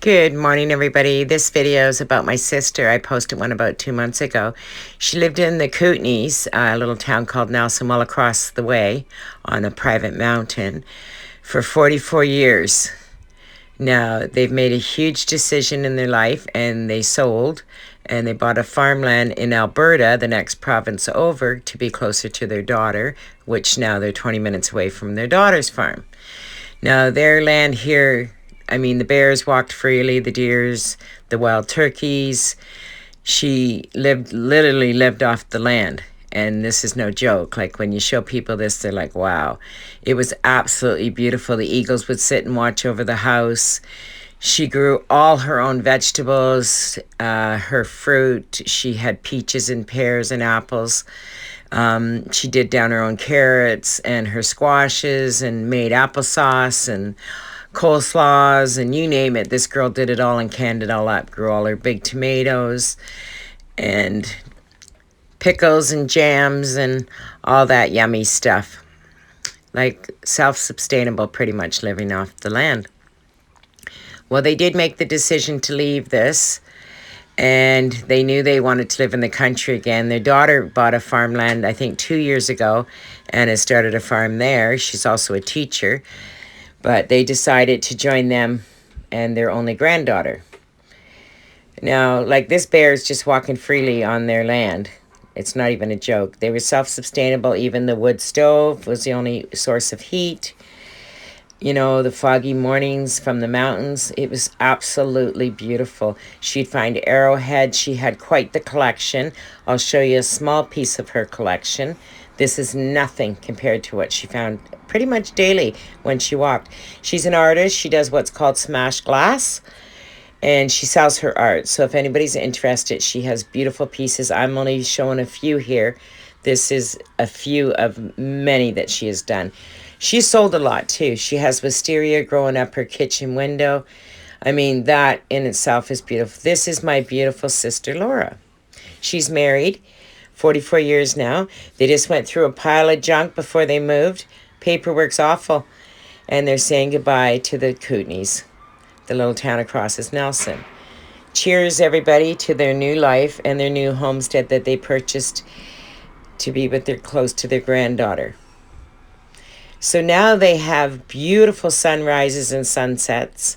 Good morning, everybody. This video is about my sister. I posted one about 2 months ago. She lived in the Kootenays, a little town called Nelson, well across the way on a private mountain, for 44 years. Now, they've made a huge decision in their life, and they sold, and they bought a farmland in Alberta, the next province over, to be closer to their daughter, which now they're 20 minutes away from their daughter's farm. Now, their land here, I mean, the bears walked freely, the deers, the wild turkeys. She literally lived off the land. And this is no joke. Like, when you show people this, they're like, wow. It was absolutely beautiful. The eagles would sit and watch over the house. She grew all her own vegetables, her fruit. She had peaches and pears and apples. She did down her own carrots and her squashes and made applesauce and coleslaws and you name it. This girl did it all and canned it all up. Grew all her big tomatoes and pickles and jams and all that yummy stuff. Like self-sustainable, pretty much living off the land. Well, they did make the decision to leave this, and they knew they wanted to live in the country again. Their daughter bought a farmland, I think 2 years ago, and has started a farm there. She's also a teacher. But they decided to join them and their only granddaughter. Now, like, this bear is just walking freely on their land. It's not even a joke. They were self-sustainable. Even the wood stove was the only source of heat. You know, the foggy mornings from the mountains. It was absolutely beautiful. She'd find arrowheads. She had quite the collection. I'll show you a small piece of her collection. This is nothing compared to what she found pretty much daily when she walked. She's an artist. She does what's called smashed glass, and she sells her art. So if anybody's interested, she has beautiful pieces. I'm only showing a few here. This is a few of many that she has done. She sold a lot too. She has wisteria growing up her kitchen window. I mean, that in itself is beautiful. This is my beautiful sister, Laura. She's married, 44 years now. They just went through a pile of junk before they moved. Paperwork's awful. And they're saying goodbye to the Kootenays, the little town across is Nelson. Cheers, everybody, to their new life and their new homestead that they purchased to be with their close to their granddaughter. So now they have beautiful sunrises and sunsets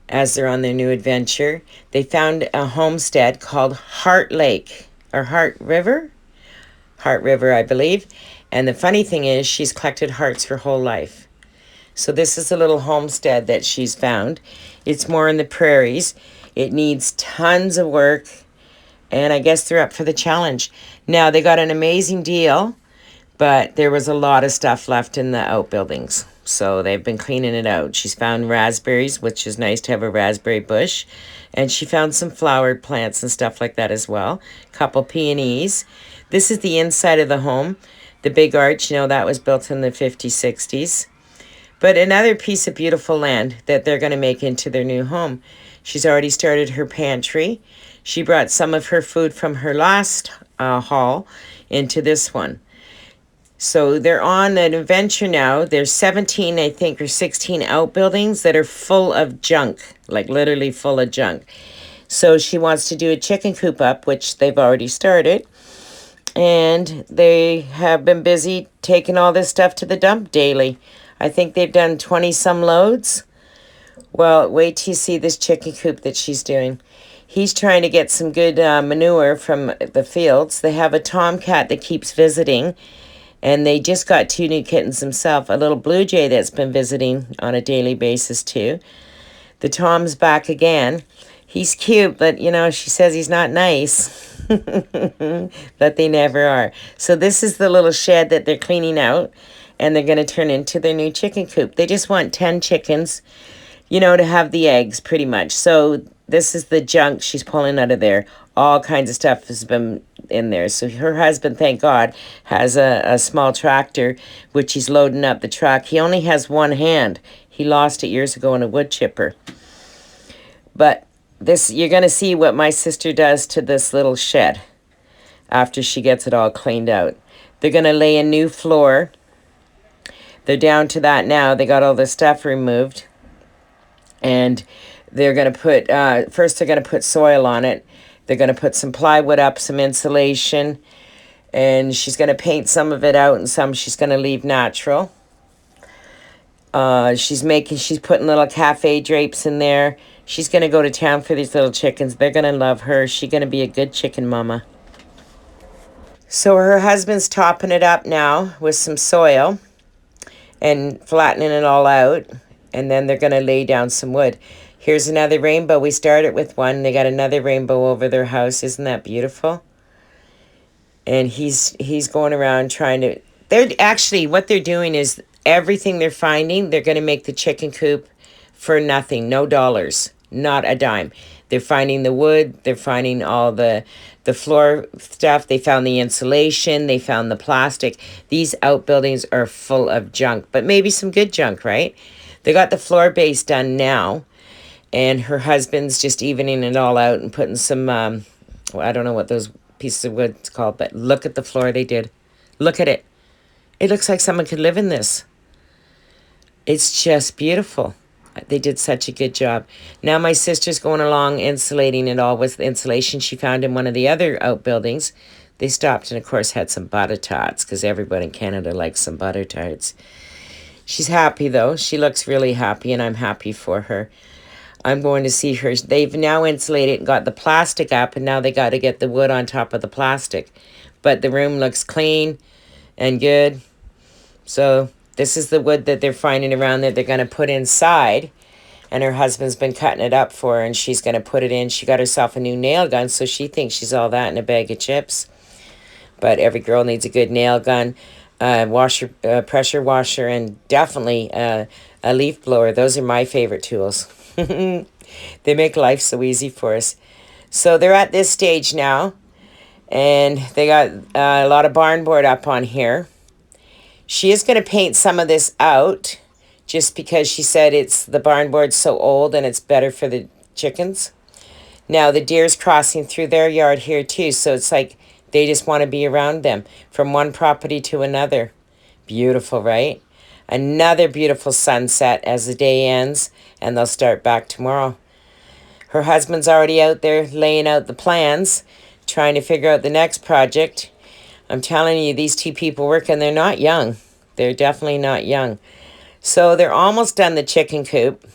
as they're on their new adventure. They found a homestead called Heart Lake, or Heart River, I believe. And the funny thing is, she's collected hearts her whole life. So this is a little homestead that she's found. It's more in the prairies. It needs tons of work, and I guess they're up for the challenge. Now, they got an amazing deal, but there was a lot of stuff left in the outbuildings. So they've been cleaning it out. She's found raspberries, which is nice to have a raspberry bush. And she found some flower plants and stuff like that as well. A couple peonies. This is the inside of the home. The big arch, you know, that was built in the 50s, 60s. But another piece of beautiful land that they're going to make into their new home. She's already started her pantry. She brought some of her food from her last haul into this one. So they're on an adventure now. There's 17, I think, or 16 outbuildings that are full of junk, like literally full of junk. So she wants to do a chicken coop up, which they've already started. And they have been busy taking all this stuff to the dump daily. I think they've done 20-some loads. Well, wait till you see this chicken coop that she's doing. He's trying to get some good manure from the fields. They have a tomcat that keeps visiting. And they just got 2 new kittens themselves. A little blue jay that's been visiting on a daily basis too. The Tom's back again. He's cute, but you know, she says he's not nice. But they never are. So this is the little shed that they're cleaning out, and they're going to turn into their new chicken coop. They just want 10 chickens, you know, to have the eggs pretty much. So this is the junk she's pulling out of there. All kinds of stuff has been in there. So her husband, thank God, has a small tractor, which he's loading up the truck. He only has one hand. He lost it years ago in a wood chipper. But this, you're going to see what my sister does to this little shed after she gets it all cleaned out. They're going to lay a new floor. They're down to that now. They got all the stuff removed. And They're going to put, first they're going to put soil on it. They're going to put some plywood up, some insulation, and she's going to paint some of it out and some she's going to leave natural. She's putting little cafe drapes in there. She's going to go to town for these little chickens. They're going to love her. She's going to be a good chicken mama. So her husband's topping it up now with some soil and flattening it all out. And then they're going to lay down some wood. Here's another rainbow. We started with one. They got another rainbow over their house. Isn't that beautiful? And he's going around trying to... They're actually, what they're doing is everything they're finding, they're going to make the chicken coop for nothing. No dollars. Not a dime. They're finding the wood. They're finding all the floor stuff. They found the insulation. They found the plastic. These outbuildings are full of junk, but maybe some good junk, right? They got the floor base done now, and her husband's just evening it all out and putting some, well, I don't know what those pieces of wood's called, but look at the floor they did. Look at it. It looks like someone could live in this. It's just beautiful. They did such a good job. Now my sister's going along insulating it all with insulation she found in one of the other outbuildings. They stopped and, of course, had some butter tarts because everybody in Canada likes some butter tarts. She's happy, though. She looks really happy, and I'm happy for her. I'm going to see her. They've now insulated and got the plastic up, and now they got to get the wood on top of the plastic. But the room looks clean and good. So this is the wood that they're finding around that they're going to put inside. And her husband's been cutting it up for her, and she's going to put it in. She got herself a new nail gun, so she thinks she's all that in a bag of chips. But every girl needs a good nail gun. Pressure washer, and definitely a leaf blower. Those are my favorite tools. They make life so easy for us. So they're at this stage now, and they got a lot of barn board up on here. She is going to paint some of this out just because she said the barn board's so old and it's better for the chickens. Now the deer's crossing through their yard here too, so it's like they just want to be around them from one property to another. Beautiful, right? Another beautiful sunset as the day ends, and they'll start back tomorrow. Her husband's already out there laying out the plans, trying to figure out the next project. I'm telling you, these two people working, they're not young. They're definitely not young. So they're almost done the chicken coop.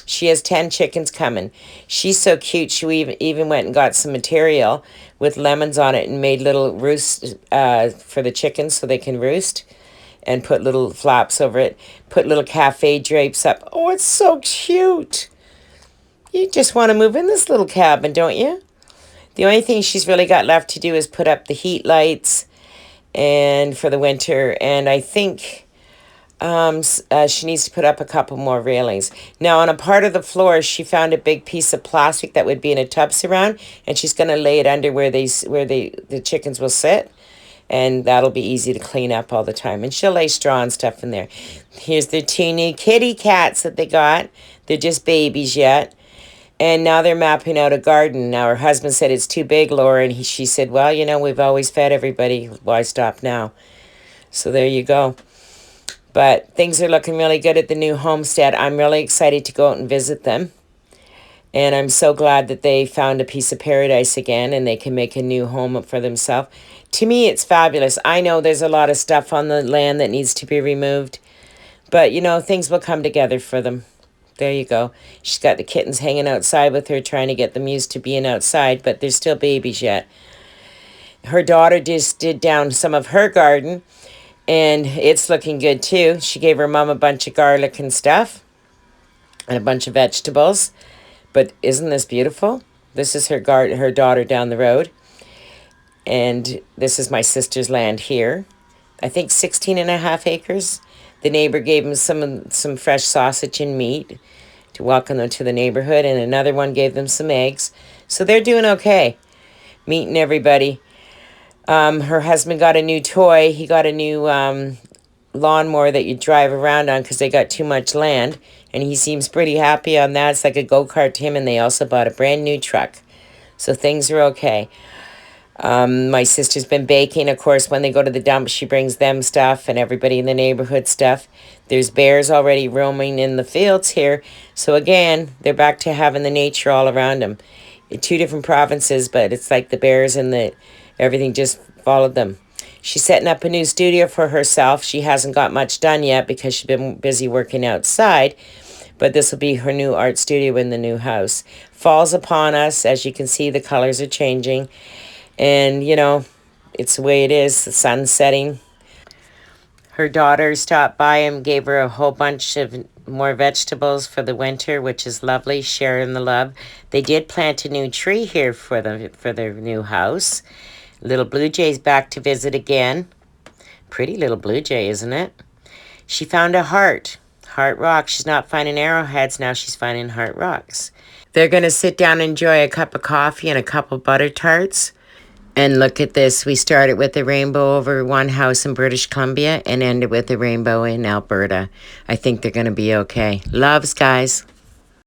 She has 10 chickens coming. She's so cute. She even went and got some material with lemons on it and made little roosts for the chickens so they can roost, and put little flaps over it. Put little cafe drapes up. Oh, it's so cute. You just want to move in this little cabin, don't you? The only thing she's really got left to do is put up the heat lights and for the winter. And I think she needs to put up a couple more railings. Now, on a part of the floor, she found a big piece of plastic that would be in a tub surround, and she's going to lay it under where the chickens will sit, and that'll be easy to clean up all the time. And she'll lay straw and stuff in there. Here's the two new kitty cats that they got. They're just babies yet. And now they're mapping out a garden. Now, her husband said it's too big, Laura, and she said, well, you know, we've always fed everybody. Why stop now? So there you go. But things are looking really good at the new homestead. I'm really excited to go out and visit them. And I'm so glad that they found a piece of paradise again and they can make a new home for themselves. To me, it's fabulous. I know there's a lot of stuff on the land that needs to be removed. But, you know, things will come together for them. There you go. She's got the kittens hanging outside with her, trying to get them used to being outside, but they're still babies yet. Her daughter just did down some of her garden, and it's looking good too. She gave her mom a bunch of garlic and stuff, and a bunch of vegetables. But isn't this beautiful? This is her daughter down the road. And this is my sister's land here. I think 16.5 acres. The neighbor gave them some fresh sausage and meat to welcome them to the neighborhood, and another one gave them some eggs. So they're doing okay, meeting everybody. Her husband got a new toy. He got a new lawnmower that you drive around on because they got too much land, and he seems pretty happy on that. It's like a go-kart to him, and they also bought a brand new truck. So things are okay. My sister's been baking. Of course, when they go to the dump, she brings them stuff and everybody in the neighborhood stuff. There's bears already roaming in the fields here. So again, they're back to having the nature all around them. In two different provinces, but it's like the bears and the everything just followed them. She's setting up a new studio for herself. She hasn't got much done yet because she's been busy working outside. But this will be her new art studio in the new house. Fall's upon us. As you can see, the colors are changing. And, you know, it's the way it is. The sun's setting. Her daughter stopped by and gave her a whole bunch of more vegetables for the winter, which is lovely, sharing the love. They did plant a new tree here for their new house. Little blue jay's back to visit again. Pretty little blue jay, isn't it? She found a heart rock. She's not finding arrowheads now. She's finding heart rocks. They're going to sit down and enjoy a cup of coffee and a couple butter tarts. And look at this. We started with a rainbow over one house in British Columbia and ended with a rainbow in Alberta. I think they're going to be okay. Loves, guys.